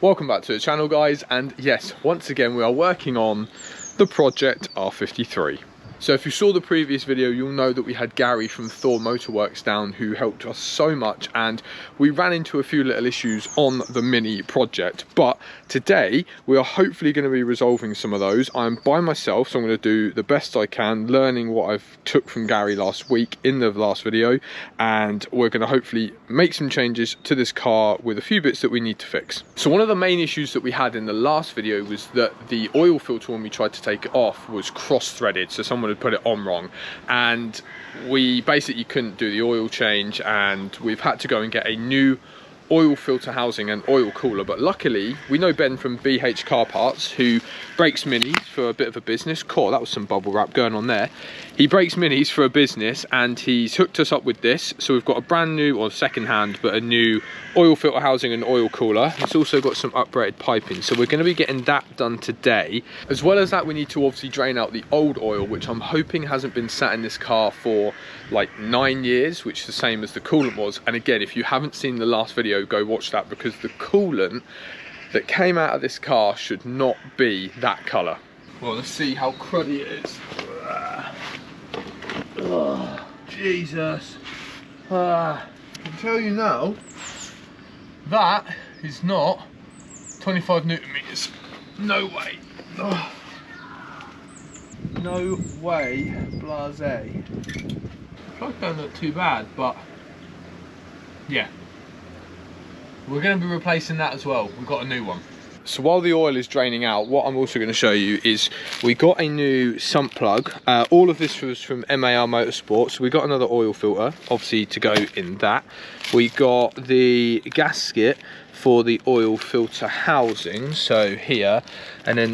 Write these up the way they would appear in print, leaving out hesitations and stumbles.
Welcome back to the channel, guys, and yes, once again we are working on the project R53. So if you saw the previous video, you'll know that we had Gary from Thor Motorworks down who helped us so much, and we ran into a few little issues on the mini project, but today we are hopefully going to be resolving some of those. I'm by myself, so I'm going to do the best I can, learning what I've took from Gary last week in the last video, and we're going to hopefully make some changes to this car with a few bits that we need to fix. So one of the main issues that we had in the last video was that the oil filter, when we tried to take it off, was cross-threaded, so someone had put it on wrong, and we basically couldn't do the oil change, and we've had to go and get a new oil filter housing and oil cooler. But luckily we know Ben from BH Car Parts, who breaks minis for a bit of a business. Cool, that was some bubble wrap going on there. He breaks minis for a business, and he's hooked us up with this, so we've got a brand new, or second hand, but a new oil filter housing and oil cooler. It's also got some upgraded piping, so we're going to be getting that done today. As well as that, we need to obviously drain out the old oil, which I'm hoping hasn't been sat in this car for like 9 years, which is the same as the coolant was. And again, if you haven't seen the last video, go watch that, because the coolant that came out of this car should not be that colour. Well, let's see how cruddy it is. Oh, Jesus. I can tell you now, that is not 25 Newton meters. No way. Oh. No way, blasé. Plug don't look too bad, but yeah. We're going to be replacing that as well. We've got a new one. So while the oil is draining out, what I'm also going to show you is we got a new sump plug. All of this was from MAR Motorsport, so we got another oil filter, obviously, to go in that. We got the gasket for the oil filter housing, so here, and then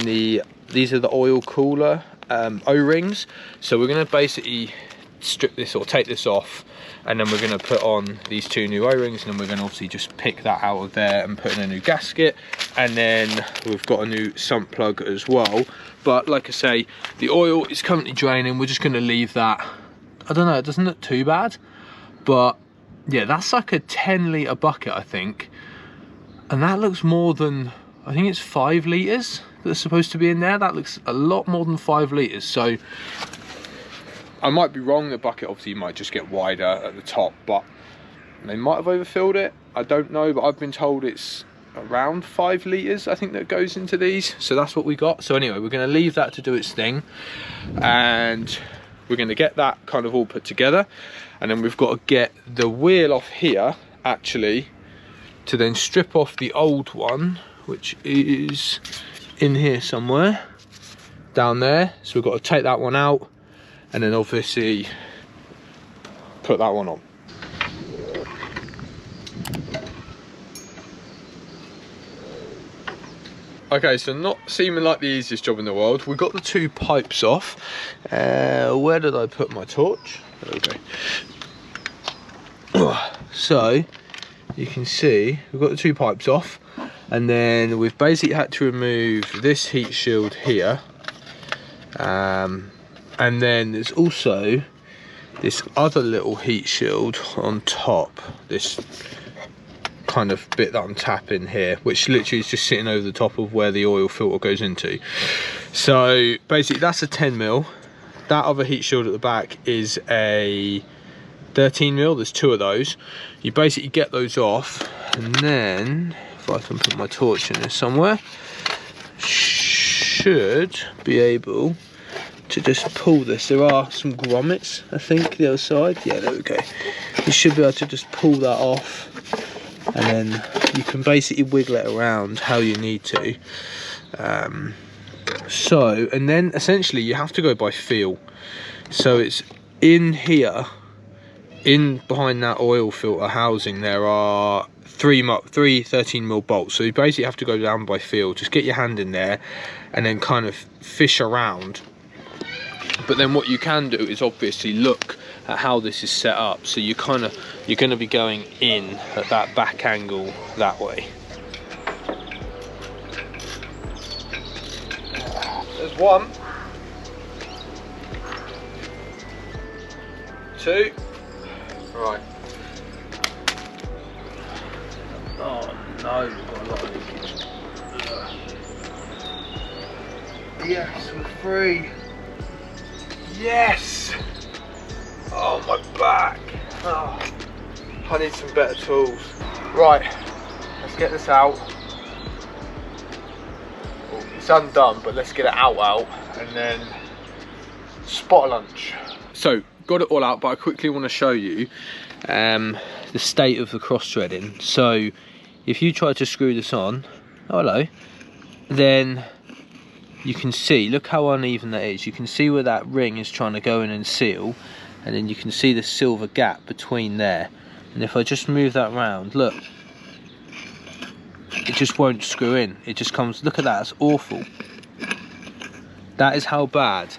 these are the oil cooler O-rings. So we're going to basically strip this or take this off, and then we're going to put on these two new O-rings, and then we're going to obviously just pick that out of there and put in a new gasket, and then we've got a new sump plug as well. But like I say, the oil is currently draining. We're just going to leave that. I don't know, it doesn't look too bad, but yeah, that's like a 10-litre bucket, I think, and that looks more than, I think it's 5 litres that's supposed to be in there. That looks a lot more than 5 litres, so I might be wrong. The bucket obviously might just get wider at the top, but they might have overfilled it. I don't know, but I've been told it's around 5 litres, I think, that goes into these. So that's what we got. So anyway, we're going to leave that to do its thing, and we're going to get that kind of all put together, and then we've got to get the wheel off here, actually, to then strip off the old one, which is in here somewhere, down there. So we've got to take that one out, and then obviously put that one on. Okay, so not seeming like the easiest job in the world. We got the two pipes off. Where did I put my torch? There we go. So you can see we've got the two pipes off, and then we've basically had to remove this heat shield here. And then there's also this other little heat shield on top, this kind of bit that I'm tapping here, which literally is just sitting over the top of where the oil filter goes into. So basically that's a 10mm. That other heat shield at the back is a 13mm. There's two of those. You basically get those off, and then if I can put my torch in there somewhere, should be able to just pull this. There are some grommets, I think, the other side. Yeah, there we go. You should be able to just pull that off, and then you can basically wiggle it around how you need to. So, and then essentially you have to go by feel. So it's in here, in behind that oil filter housing, there are three 13mm bolts. So you basically have to go down by feel. Just get your hand in there and then kind of fish around. But then what you can do is obviously look at how this is set up. So you're going to be going in at that back angle that way. There's one, two, right. Oh no, we've got a lot of leakage. Yes, we're free. Yes! Oh, my back. Oh, I need some better tools. Right, let's get this out. Oh, it's undone, but let's get it out, and then spot a lunch. So, got it all out, but I quickly want to show you the state of the cross threading. So, if you try to screw this on, oh hello, then you can see, look how uneven that is. You can see where that ring is trying to go in and seal, and then you can see the silver gap between there. And if I just move that round, look, it just won't screw in. It just comes, look at that, it's awful. That is how bad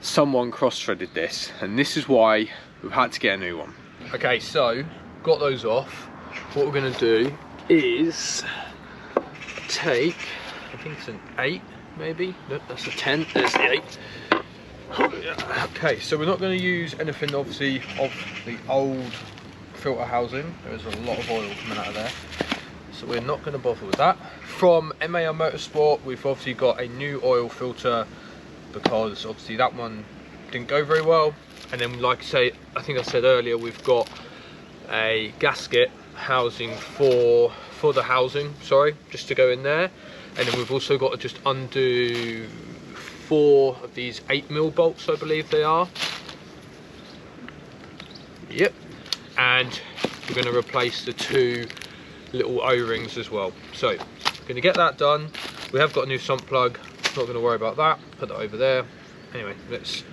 someone cross-threaded this, and this is why we've had to get a new one. Okay, so got those off. What we're going to do is take, I think it's an 8 maybe, nope, that's a 10, there's the 8. Okay, so we're not going to use anything obviously of the old filter housing. There is a lot of oil coming out of there, so we're not going to bother with that. From MAR Motorsport, we've obviously got a new oil filter, because obviously that one didn't go very well. And then, like I think I said earlier, we've got a gasket housing for the housing, sorry, just to go in there. And then we've also got to just undo 4 of these 8mm bolts, I believe they are. Yep. And we're going to replace the 2 little O-rings as well. So, going to get that done. We have got a new sump plug. Not going to worry about that. Put that over there. Anyway, let's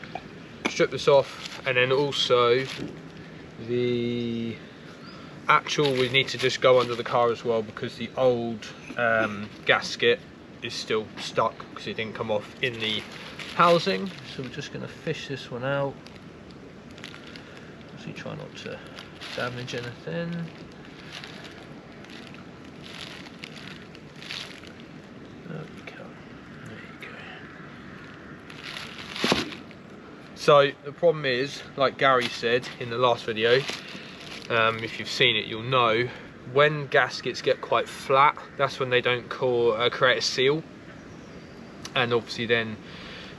strip this off, and then also the actual, we need to just go under the car as well, because the old gasket is still stuck because it didn't come off in the housing. So we're just going to fish this one out. So you try not to damage anything. So the problem is, like Gary said in the last video, if you've seen it, you'll know, when gaskets get quite flat, that's when they don't create a seal, and obviously then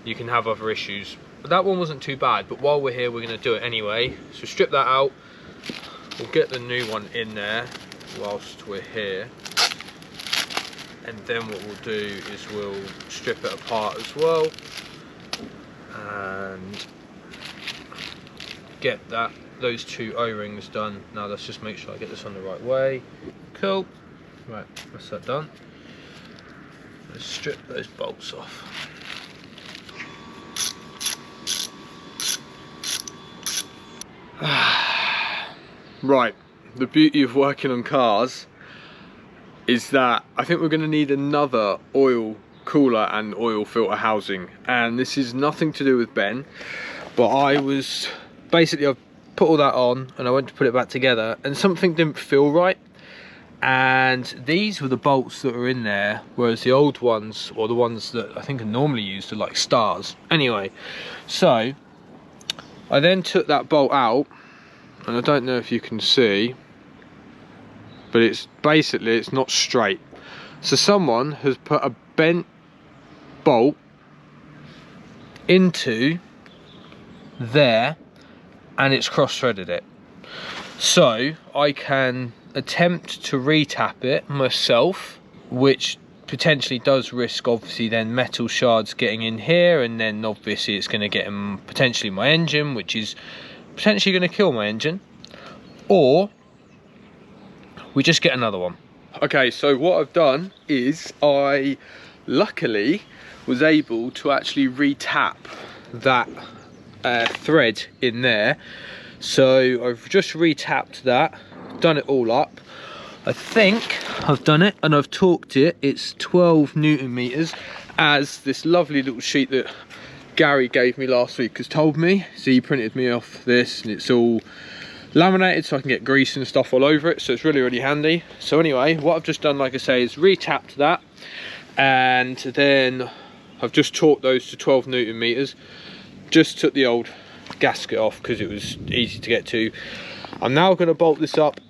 you can have other issues. But that one wasn't too bad, but while we're here, we're going to do it anyway. So strip that out, we'll get the new one in there whilst we're here, and then what we'll do is we'll strip it apart as well, and get those 2 O-rings done. Now let's just make sure I get this on the right way. Cool. Right, that's that done. Let's strip those bolts off. Right, the beauty of working on cars is that I think we're going to need another oil cooler and oil filter housing, and this is nothing to do with Ben, but I've put all that on and I went to put it back together, and something didn't feel right, and these were the bolts that were in there, whereas the old ones, or the ones that I think are normally used, are like stars. Anyway, so I then took that bolt out, and I don't know if you can see, but it's not straight. So someone has put a bent bolt into there, and it's cross-threaded it. So I can attempt to retap it myself, which potentially does risk obviously then metal shards getting in here, and then obviously it's going to get in potentially my engine, which is potentially going to kill my engine, or we just get another one. Okay, so what I've done is I luckily was able to actually retap that thread in there. So I've just retapped that, done it all up. I think I've done it and I've torqued it. It's 12 Newton meters, as this lovely little sheet that Gary gave me last week has told me. So he printed me off this, and it's all laminated so I can get grease and stuff all over it, so it's really, really handy. So anyway, what I've just done, like I say, is retapped that, and then I've just torqued those to 12 Newton meters. Just took the old gasket off because it was easy to get to. I'm now going to bolt this up,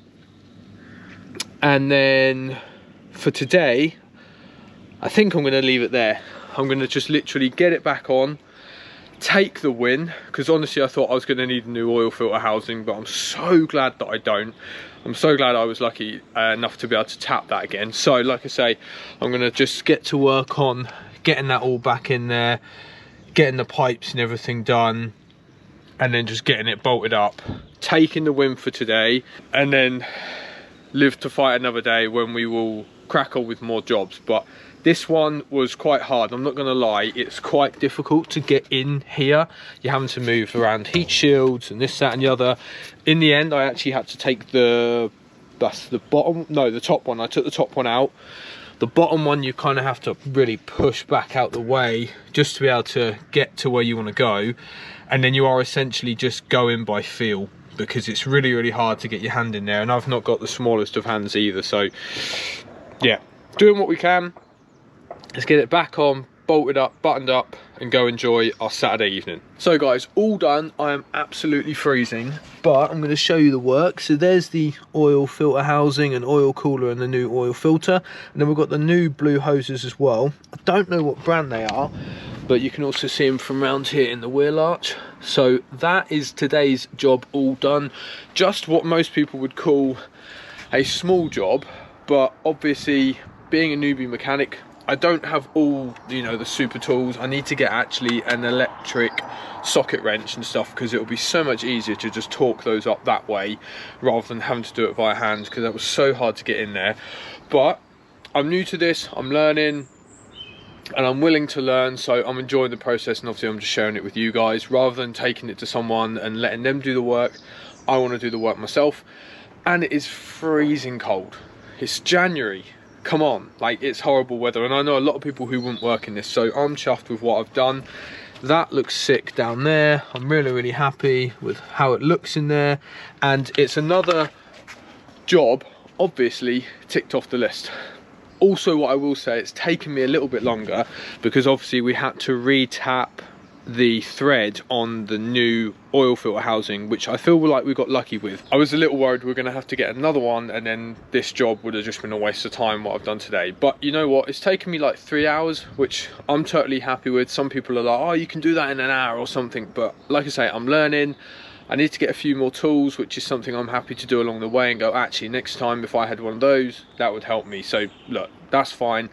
and then for today I think I'm going to leave it there. I'm going to just literally get it back on, take the win, because honestly I thought I was going to need a new oil filter housing, but I'm so glad that I don't. I'm so glad I was lucky enough to be able to tap that again. So like I say, I'm going to just get to work on getting that all back in there, getting the pipes and everything done, and then just getting it bolted up, taking the win for today, and then live to fight another day when we will crack on with more jobs. But this one was quite hard, I'm not gonna lie. It's quite difficult to get in here. You're having to move around heat shields and this, that and the other. In the end, I actually had to take the top one. I took the top one out. The bottom one, you kind of have to really push back out the way just to be able to get to where you want to go. And then you are essentially just going by feel, because it's really, really hard to get your hand in there. And I've not got the smallest of hands either. So yeah, doing what we can. Let's get it back on, bolted up, buttoned up, and go enjoy our Saturday evening. So guys, all done. I am absolutely freezing, but I'm going to show you the work. So there's the oil filter housing and oil cooler and the new oil filter. And then we've got the new blue hoses as well. I don't know what brand they are, but you can also see them from around here in the wheel arch. So that is today's job all done. Just what most people would call a small job, but obviously being a newbie mechanic, I don't have all, you know, the super tools. I need to get actually an electric socket wrench and stuff, because it will be so much easier to just torque those up that way rather than having to do it via hand, because that was so hard to get in there. But I'm new to this, I'm learning, and I'm willing to learn, so I'm enjoying the process, and obviously I'm just sharing it with you guys. Rather than taking it to someone and letting them do the work, I want to do the work myself. And it is freezing cold. It's January. Come on, like, it's horrible weather, and I know a lot of people who wouldn't work in this, so I'm chuffed with what I've done. That looks sick down there. I'm really, really happy with how it looks in there, and it's another job obviously ticked off the list. Also, what I will say, it's taken me a little bit longer because obviously we had to re-tap the thread on the new oil filter housing, which I feel like we got lucky with. I was a little worried we were going to have to get another one, and then this job would have just been a waste of time, what I've done today. But you know what, it's taken me like 3 hours, which I'm totally happy with. Some people are like, oh, you can do that in an hour or something, but like I say, I'm learning. I need to get a few more tools, which is something I'm happy to do along the way, and go, actually, next time if I had one of those, that would help me. So look, that's fine.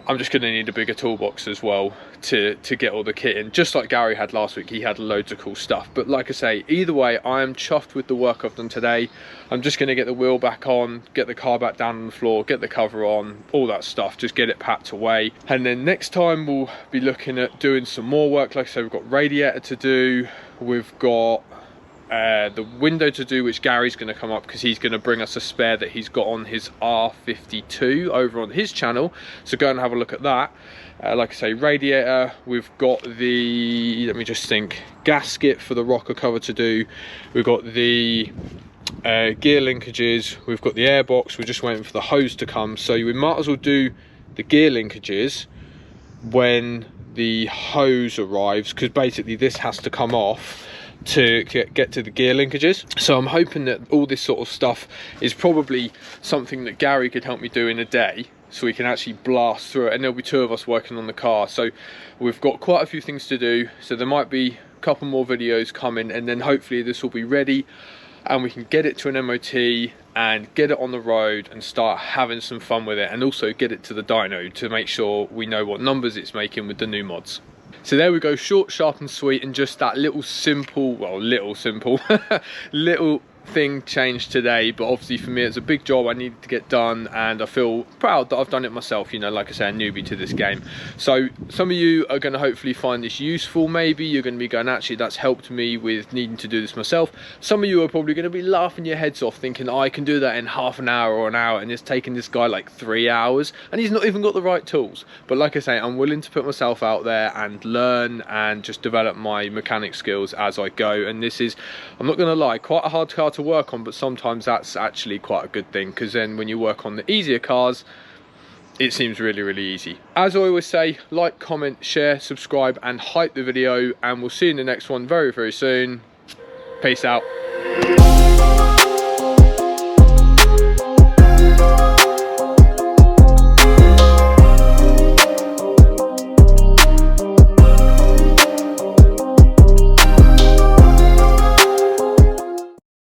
I'm just going to need a bigger toolbox as well to get all the kit in, just like Gary had last week. He had loads of cool stuff. But like I say, either way, I am chuffed with the work I've done today. I'm just going to get the wheel back on, get the car back down on the floor, get the cover on, all that stuff, just get it packed away. And then next time we'll be looking at doing some more work. Like I say, we've got radiator to do, we've got the window to do, which Gary's going to come up because he's going to bring us a spare that he's got on his R52 over on his channel, so go and have a look at that. Like I say, radiator, we've got the, let me just think, gasket for the rocker cover to do, we've got the gear linkages, we've got the airbox, we're just waiting for the hose to come, so we might as well do the gear linkages when the hose arrives, because basically this has to come off to get to the gear linkages. So I'm hoping that all this sort of stuff is probably something that Gary could help me do in a day, so we can actually blast through it, and there'll be 2 of us working on the car. So we've got quite a few things to do, so there might be a couple more videos coming, and then hopefully this will be ready and we can get it to an MOT and get it on the road and start having some fun with it, and also get it to the dyno to make sure we know what numbers it's making with the new mods. So there we go, short, sharp and sweet, and just that little simple, well, little thing changed today. But obviously for me it's a big job I needed to get done, and I feel proud that I've done it myself, you know, like I say, a newbie to this game. So some of you are going to hopefully find this useful. Maybe you're going to be going, actually that's helped me with needing to do this myself. Some of you are probably going to be laughing your heads off thinking, oh, I can do that in half an hour or an hour, and it's taking this guy like 3 hours and he's not even got the right tools. But like I say, I'm willing to put myself out there and learn and just develop my mechanic skills as I go. And this is, I'm not going to lie, quite a hard car to work on, but sometimes that's actually quite a good thing, because then when you work on the easier cars, it seems really, really easy. As I always say, like, comment, share, subscribe and hype the video, and we'll see you in the next one very, very soon. Peace out.